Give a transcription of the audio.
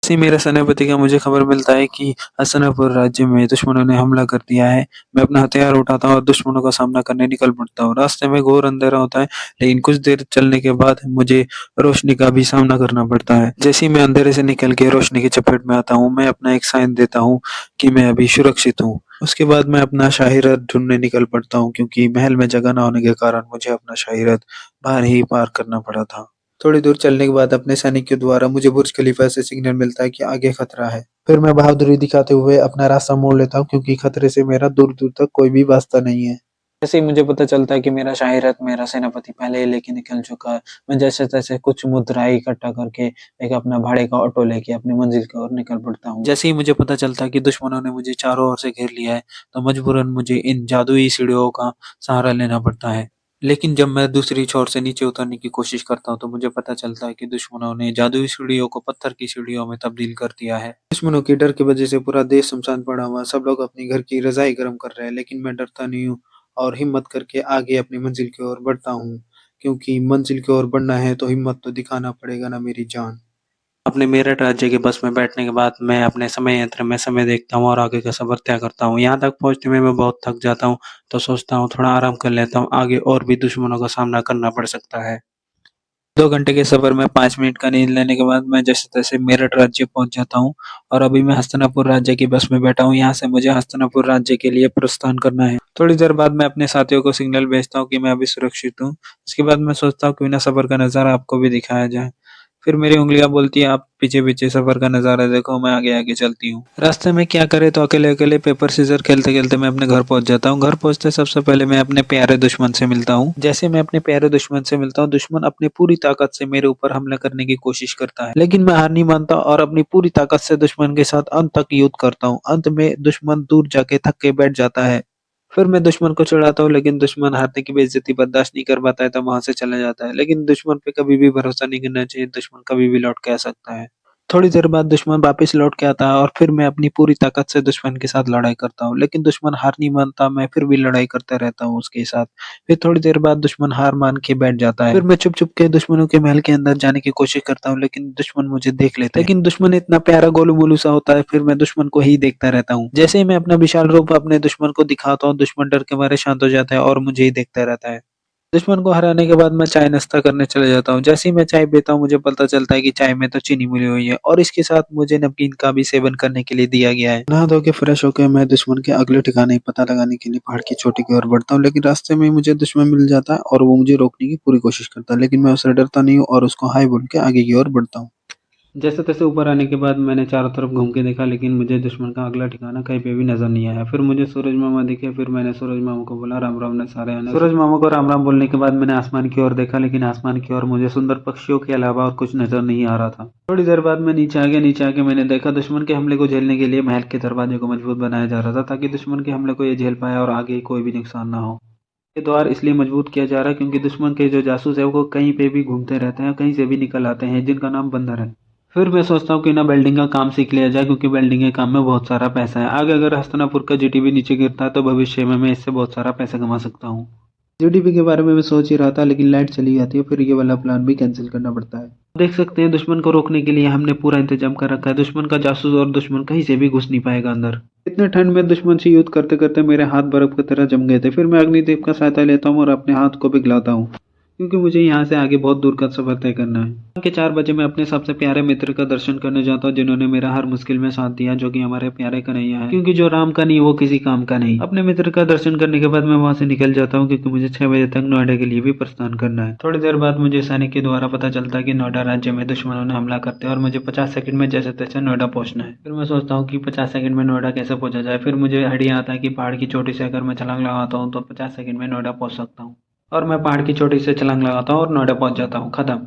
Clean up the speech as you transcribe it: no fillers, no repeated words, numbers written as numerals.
इसी मेरे सेनापति का मुझे खबर मिलता है कि हस्तिनापुर राज्य में दुश्मनों ने हमला कर दिया है। मैं अपना हथियार उठाता हूँ और दुश्मनों का सामना करने निकल पड़ता हूँ। रास्ते में घोर अंधेरा होता है, लेकिन कुछ देर चलने के बाद मुझे रोशनी का भी सामना करना पड़ता है। जैसे ही मैं अंधेरे से निकल के रोशनी की चपेट में आता हूँ, मैं अपना एक साइन देता हूँ कि मैं अभी सुरक्षित हूँ। उसके बाद मैं अपना शाही रथ ढूंढने निकल पड़ता हूँ, क्योंकि महल में जगह न होने के कारण मुझे अपना शाही रथ बाहर ही पार्क करना पड़ा था। थोड़ी दूर चलने के बाद अपने सैनिकों द्वारा मुझे बुर्ज खलीफा से सिग्नल मिलता है कि आगे खतरा है। फिर मैं बहादुरी दिखाते हुए अपना रास्ता मोड़ लेता हूँ, क्योंकि खतरे से मेरा दूर-दूर तक कोई भी वास्ता नहीं है। जैसे ही मुझे पता चलता है कि मेरा शाही रथ मेरा सेनापति पहले ही लेके निकल चुका है, मैं जैसे-तैसे कुछ मुद्राएँ इकट्ठा करके एक अपना भाड़े का ऑटो लेके अपनी मंजिल की ओर निकल पड़ता हूँ। जैसे ही मुझे पता चलता है कि दुश्मनों ने मुझे चारों ओर से घेर लिया है, तो मजबूरन मुझे इन जादुई सीढ़ियों का सहारा लेना पड़ता है। लेकिन जब मैं दूसरी छोर से नीचे उतरने की कोशिश करता हूँ, तो मुझे पता चलता है कि दुश्मनों ने जादुई सीढ़ियों को पत्थर की सीढ़ियों में तब्दील कर दिया है। दुश्मनों के डर की वजह से पूरा देश सुनसान पड़ा हुआ है। सब लोग अपने घर की रज़ाई गर्म कर रहे हैं, लेकिन मैं डरता नहीं हूँ और हिम्मत करके आगे अपनी मंजिल की ओर बढ़ता हूँ। क्योंकि मंजिल की ओर बढ़ना है तो हिम्मत तो दिखाना पड़ेगा ना मेरी जान। अपने मेरठ राज्य के बस में बैठने के बाद मैं अपने समय यंत्र में समय देखता हूँ और आगे का सफ़र तय करता हूँ। यहाँ तक पहुँचने में मैं बहुत थक जाता हूँ, तो सोचता हूँ थोड़ा आराम कर लेता हूँ, आगे और भी दुश्मनों का सामना करना पड़ सकता है। 2 घंटे के सफ़र में 5 मिनट का नींद लेने के बाद मैं जैसे-तैसे मेरठ राज्य पहुँच जाता हूँ और अभी मैं हस्तिनापुर राज्य की बस में बैठा हूँ। यहाँ से मुझे हस्तिनापुर राज्य के लिए प्रस्थान करना है। थोड़ी देर बाद मैं अपने साथियों को सिग्नल भेजता हूँ कि मैं अभी सुरक्षित हूँ। उसके बाद मैं सोचता हूँ क्यों ना सफ़र का नज़ारा आपको भी दिखाया जाए। फिर मेरी उँगलियाँ बोलती हैं, आप पीछे-पीछे सफ़र का नज़ारा देखो, मैं आगे-आगे चलती हूँ। रास्ते में क्या करे तो अकेले-अकेले पेपर सीज़र खेलते-खेलते मैं अपने घर पहुँच जाता हूँ। घर पहुँचते सबसे पहले मैं अपने प्यारे दुश्मन से मिलता हूँ। जैसे मैं अपने प्यारे दुश्मन से मिलता हूँ, दुश्मन अपनी पूरी ताकत से मेरे ऊपर हमला करने की कोशिश करता है। लेकिन मैं हार नहीं मानता और अपनी पूरी ताकत से दुश्मन के साथ अंत तक युद्ध करता हूँ। अंत में दुश्मन दूर जाके थक के बैठ जाता है। फिर मैं दुश्मन को चिढ़ाता हूँ, लेकिन दुश्मन हारने की बेइज़्ज़ती बर्दाश्त नहीं कर पाता है, तो वहाँ से चला जाता है। लेकिन दुश्मन पे कभी भी भरोसा नहीं करना चाहिए, दुश्मन कभी भी लौट के आ सकता है। थोड़ी देर बाद दुश्मन वापस लौट के आता है और फिर मैं अपनी पूरी ताकत से दुश्मन के साथ लड़ाई करता हूँ। लेकिन दुश्मन हार नहीं मानता, मैं फिर भी लड़ाई करता रहता हूँ उसके साथ। फिर थोड़ी देर बाद दुश्मन हार मान के बैठ जाता है। फिर मैं छुप-छुप के दुश्मनों के महल के अंदर जाने की कोशिश करता हूँ, लेकिन दुश्मन मुझे देख लेते हैं। लेकिन दुश्मन इतना प्यारा गोलू-मोलू सा होता है, फिर मैं दुश्मन को ही देखता रहता हूँ। जैसे ही मैं अपना विशाल रूप अपने दुश्मन को दिखाता हूँ, दुश्मन डर के मारे शांत हो जाता है और मुझे ही देखता रहता है। दुश्मन को हराने के बाद मैं चाय नाश्ता करने चले जाता हूँ। जैसे ही मैं चाय पीता हूँ, मुझे पता चलता है कि चाय में तो चीनी मिली हुई है और इसके साथ मुझे नमकीन का भी सेवन करने के लिए दिया गया है। नहा धो के फ्रेश होके मैं दुश्मन के अगले ठिकाने पता लगाने के लिए पहाड़ की चोटी की ओर बढ़ता हूँ, लेकिन रास्ते में मुझे दुश्मन मिल जाता है और वो मुझे रोकने की पूरी कोशिश करता है, लेकिन मैं उससे डरता नहीं हूँ और उसको हाय बोल के आगे की ओर बढ़ता हूँ। जैसे-तैसे ऊपर आने के बाद मैंने चारों तरफ घूम के देखा, लेकिन मुझे दुश्मन का अगला ठिकाना कहीं पे भी नज़र नहीं आया। फिर मुझे सूरज मामा दिखे, फिर मैंने सूरज मामा को बोला राम-राम ने सारे आने। सूरज मामा को राम-राम बोलने के बाद मैंने आसमान की ओर देखा, लेकिन आसमान की ओर मुझे सुंदर पक्षियों के अलावा और कुछ नज़र नहीं आ रहा था। थोड़ी देर बाद मैं नीचे आके मैंने देखा दुश्मन के हमले को झेलने के लिए महल के दरवाजे को मजबूत बनाया जा रहा था, ताकि दुश्मन के हमले को ये झेल पाए और आगे कोई भी नुकसान ना हो। ये द्वार इसलिए मजबूत किया जा रहा है क्योंकि दुश्मन के जो जासूस है वो कहीं पे भी घूमते रहते हैं, कहीं से भी निकल आते हैं, जिनका नाम बंदर है। फिर मैं सोचता हूँ कि ना वेल्डिंग का काम सीख लिया जाए, क्योंकि वेल्डिंग के काम में बहुत सारा पैसा है। आगे अगर हस्तिनापुर का जीडीपी नीचे गिरता है तो भविष्य में मैं इससे बहुत सारा पैसा कमा सकता हूँ। जीडीपी के बारे में मैं सोच ही रहा था, लेकिन लाइट चली जाती है, फिर ये वाला प्लान भी कैंसिल करना पड़ता है। देख सकते हैं दुश्मन को रोकने के लिए हमने पूरा इंतजाम कर रखा है। दुश्मन का जासूस और दुश्मन कहीं से भी घुस नहीं पाएगा अंदर। इतने ठंड में दुश्मन से युद्ध करते करते मेरे हाथ बर्फ की तरह जम गए थे। फिर मैं अग्निदेव का सहायता लेता हूँ और अपने हाथ को पिघलाता हूँ, क्योंकि मुझे यहाँ से आगे बहुत दूर का सफर तय करना है। शाम के 4 बजे मैं अपने सबसे प्यारे मित्र का दर्शन करने जाता हूँ, जिन्होंने मेरा हर मुश्किल में साथ दिया, जो कि हमारे प्यारे कन्हैया है। क्योंकि जो राम का नहीं वो किसी काम का नहीं। अपने मित्र का दर्शन करने के बाद मैं वहाँ से निकल जाता हूँ, क्योंकि मुझे 6 बजे तक नोएडा के लिए भी प्रस्थान करना है। थोड़ी देर बाद मुझे सैनिक के द्वारा पता चलता है कि नोएडा राज्य में दुश्मनों ने हमला करते हैं और मुझे 50 सेकंड में जैसे तैसे नोएडा पहुंचना है। फिर मैं सोचता हूँ कि 50 सेकंड में नोएडा कैसे पहुंचा जाए। फिर मुझे आइडिया आता है कि पहाड़ की चोटी से अगर मैं छलांग लगाता हूँ तो 50 सेकंड में नोएडा पहुंच सकता हूँ। और मैं पहाड़ की चोटी से छलांग लगाता हूँ और नोएडा पहुंच जाता हूँ। खत्म।